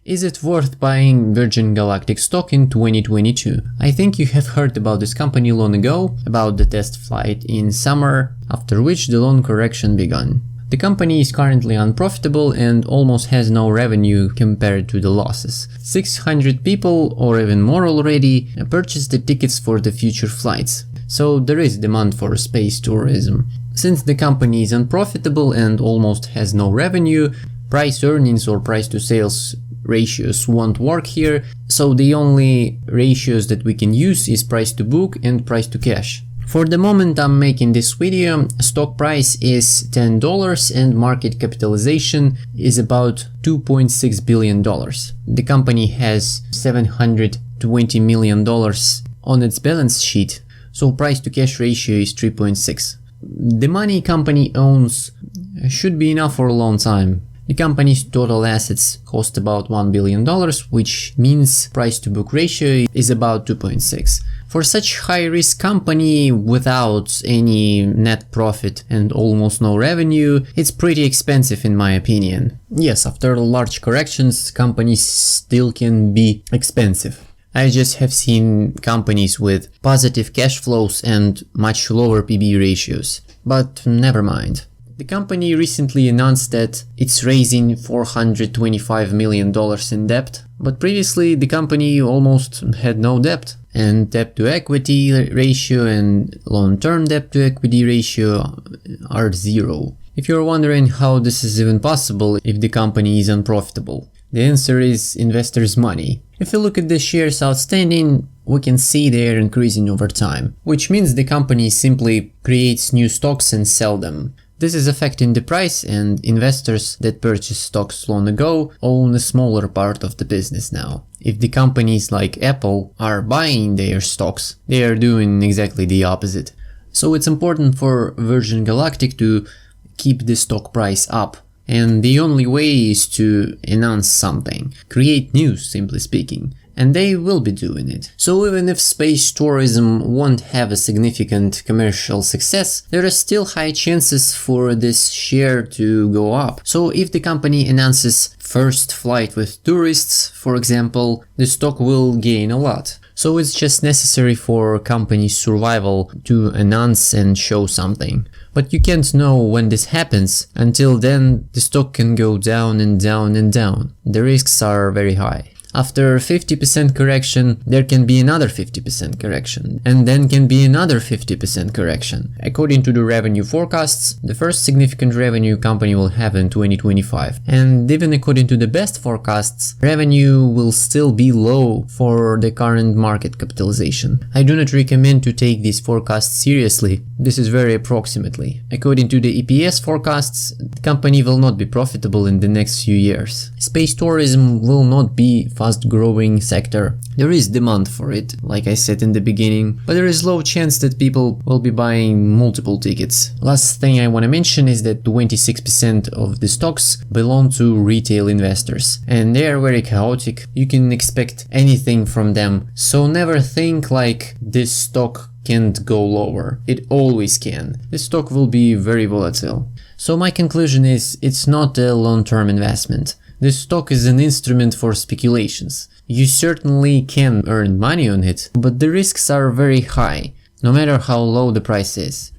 Is it worth buying Virgin Galactic stock in 2022? I think you have heard about this company long ago, about the test flight in summer, after which the long correction began. The company is currently unprofitable and almost has no revenue compared to the losses. 600 people, or even more already, purchased the tickets for the future flights. So there is demand for space tourism. Since the company is unprofitable and almost has no revenue, price earnings or price to sales ratios won't work here, so the only ratios that we can use is price to book and price to cash. For the moment I'm making this video, stock price is $10 and market capitalization is about $2.6 billion. The company has $720 million on its balance sheet, so price to cash ratio is 3.6. The money company owns should be enough for a long time. The company's total assets cost about $1 billion, which means price to book ratio is about 2.6. For such high risk company without any net profit and almost no revenue, it's pretty expensive in my opinion. Yes, after large corrections, companies still can be expensive. I just have seen companies with positive cash flows and much lower PB ratios. But never mind. The company recently announced that it's raising $425 million in debt, but previously the company almost had no debt, and debt to equity ratio and long-term debt to equity ratio are 0. If you're wondering how this is even possible if the company is unprofitable, the answer is investors' money. If you look at the shares outstanding, we can see they are increasing over time, which means the company simply creates new stocks and sell them. This is affecting the price, and investors that purchased stocks long ago own a smaller part of the business now. If the companies like Apple are buying their stocks, they are doing exactly the opposite. So it's important for Virgin Galactic to keep the stock price up. And the only way is to announce something, create news, simply speaking. And they will be doing it. So even if space tourism won't have a significant commercial success, there are still high chances for this share to go up. So if the company announces first flight with tourists, for example, the stock will gain a lot. So it's just necessary for company's survival to announce and show something. But you can't know when this happens. Until then, the stock can go down and down and down. The risks are very high. After 50% correction, there can be another 50% correction, and then can be another 50% correction. According to the revenue forecasts, the first significant revenue company will have in 2025. And even according to the best forecasts, revenue will still be low for the current market capitalization. I do not recommend to take these forecasts seriously. This is very approximately. According to the EPS forecasts, the company will not be profitable in the next few years. Space tourism will not be fast-growing sector. There is demand for it, like I said in the beginning, but there is low chance that people will be buying multiple tickets. Last thing I want to mention is that 26% of the stocks belong to retail investors, and they are very chaotic. You can expect anything from them, so never think like this stock can't go lower. It always can. This stock will be very volatile. So my conclusion is, it's not a long-term investment. This stock is an instrument for speculations. You certainly can earn money on it, but the risks are very high, no matter how low the price is.